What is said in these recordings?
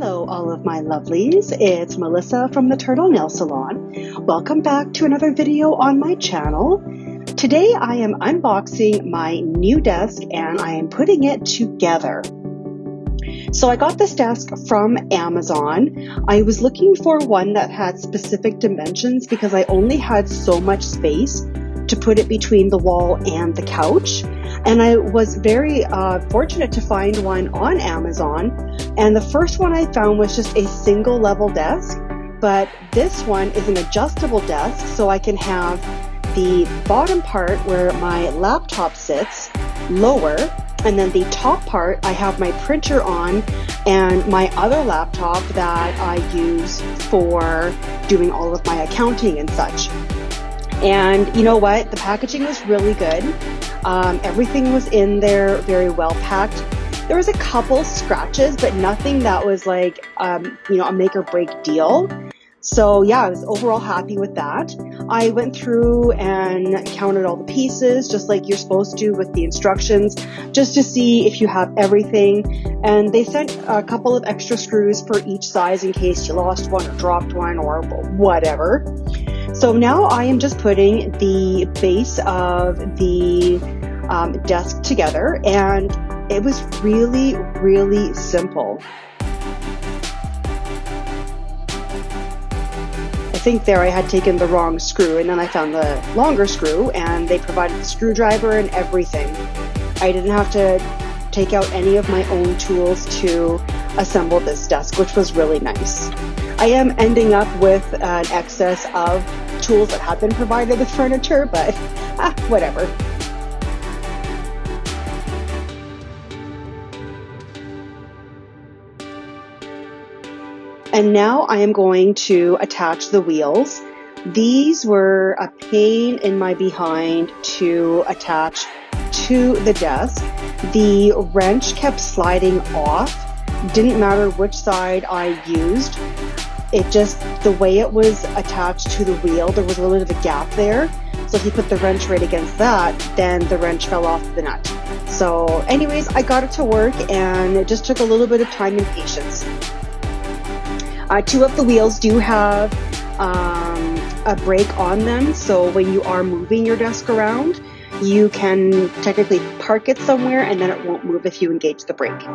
Hello, all of my lovelies. It's Melissa from the Turtle Nail Salon. Welcome back to another video on my channel. Today I am unboxing my new desk and I am putting it together. So I got this desk from Amazon. I was looking for one that had specific dimensions because I only had so much space to put it between the wall and the couch. And I was very fortunate to find one on Amazon. And the first one I found was just a single level desk, but this one is an adjustable desk, so I can have the bottom part where my laptop sits lower, and then the top part I have my printer on and my other laptop that I use for doing all of my accounting and such. And you know what? The packaging was really good. Everything was in there very well packed. There was a couple scratches, but nothing that was like, a make or break deal. So yeah, I was overall happy with that. I went through and counted all the pieces, just like you're supposed to with the instructions, just to see if you have everything. And they sent a couple of extra screws for each size in case you lost one or dropped one or whatever. So now I am just putting the base of the desk together, and it was really, really simple. I think there I had taken the wrong screw, and then I found the longer screw, and they provided the screwdriver and everything. I didn't have to take out any of my own tools to assemble this desk, which was really nice. I am ending up with an excess of tools that have been provided with furniture, but whatever. And now I am going to attach the wheels. These were a pain in my behind to attach to the desk. The wrench kept sliding off. Didn't matter which side I used. It just, the way it was attached to the wheel, there was a little bit of a gap there. So if you put the wrench right against that, then the wrench fell off the nut. So anyways, I got it to work, and it just took a little bit of time and patience. Two of the wheels do have a brake on them, so when you are moving your desk around, you can technically park it somewhere and then it won't move if you engage the brake.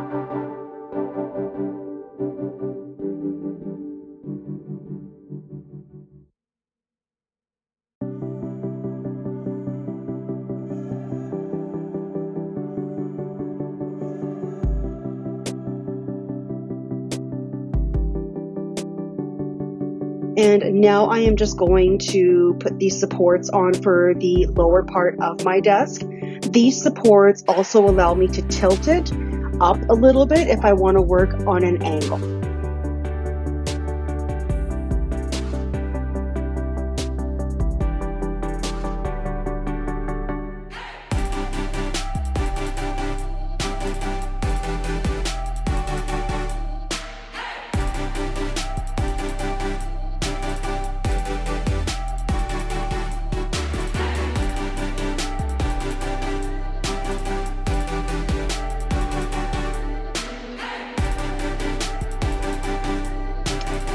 And now I am just going to put these supports on for the lower part of my desk. These supports also allow me to tilt it up a little bit if I want to work on an angle.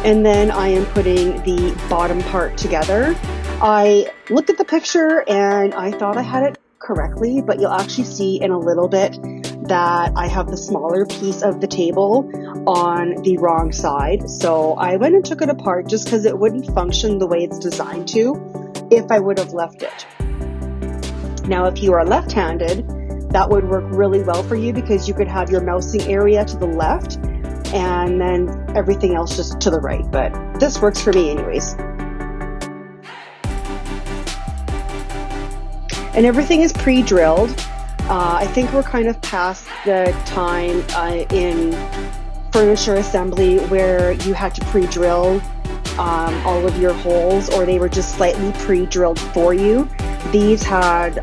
And then I am putting the bottom part together. I looked at the picture and I thought I had it correctly, but you'll actually see in a little bit that I have the smaller piece of the table on the wrong side. So I went and took it apart just because it wouldn't function the way it's designed to if I would have left it. Now, if you are left-handed, that would work really well for you because you could have your mousing area to the left and then everything else just to the right, but this works for me anyways. And everything is pre-drilled. I think we're kind of past the time in furniture assembly where you had to pre-drill all of your holes, or they were just slightly pre-drilled for you. These had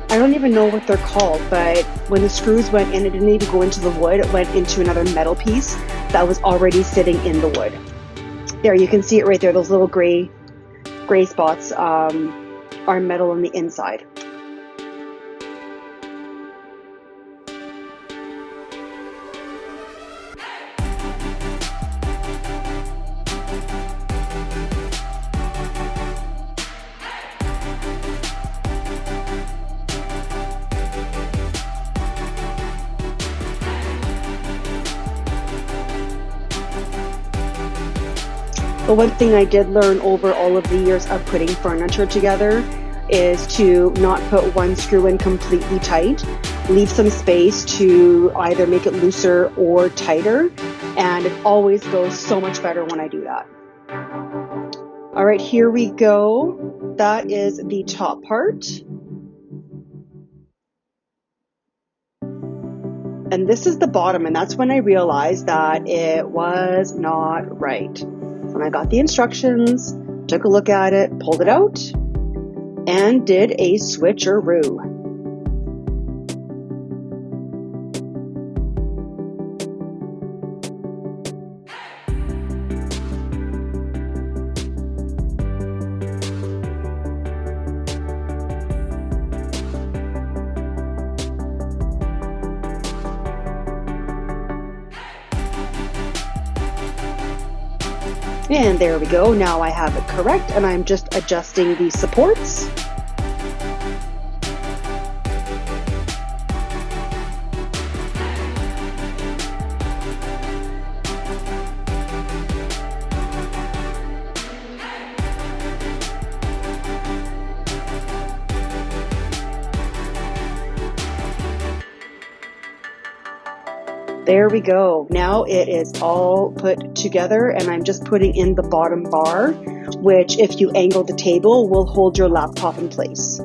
I don't even know what they're called, but when the screws went in, it didn't even go into the wood. It went into another metal piece that was already sitting in the wood. There, you can see it right there. Those little gray spots are metal on the inside. The one thing I did learn over all of the years of putting furniture together is to not put one screw in completely tight. Leave some space to either make it looser or tighter, and it always goes so much better when I do that. All right, here we go. That is the top part. And this is the bottom, and that's when I realized that it was not right. When I got the instructions, took a look at it, pulled it out, and did a switcheroo. And there we go. Now I have it correct, and I'm just adjusting the supports. There we go. Now it is all put together, and I'm just putting in the bottom bar, which if you angle the table will hold your laptop in place.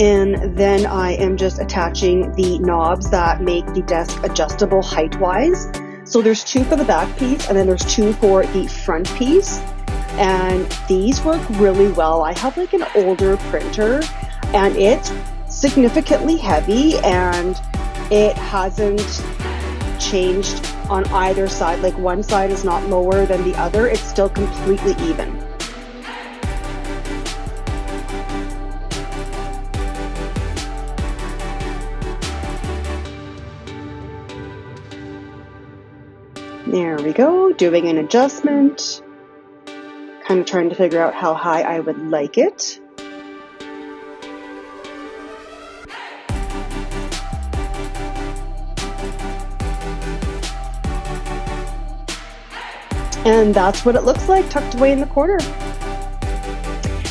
And then I am just attaching the knobs that make the desk adjustable height-wise. So there's two for the back piece, and then there's two for the front piece. And these work really well. I have like an older printer, and it's significantly heavy, and it hasn't changed on either side. Like one side is not lower than the other. It's still completely even. There we go, doing an adjustment, kind of trying to figure out how high I would like it. And that's what it looks like tucked away in the corner.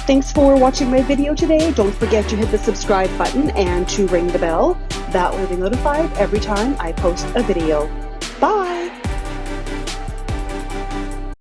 Thanks for watching my video today. Don't forget to hit the subscribe button and to ring the bell. That will be notified every time I post a video. Bye!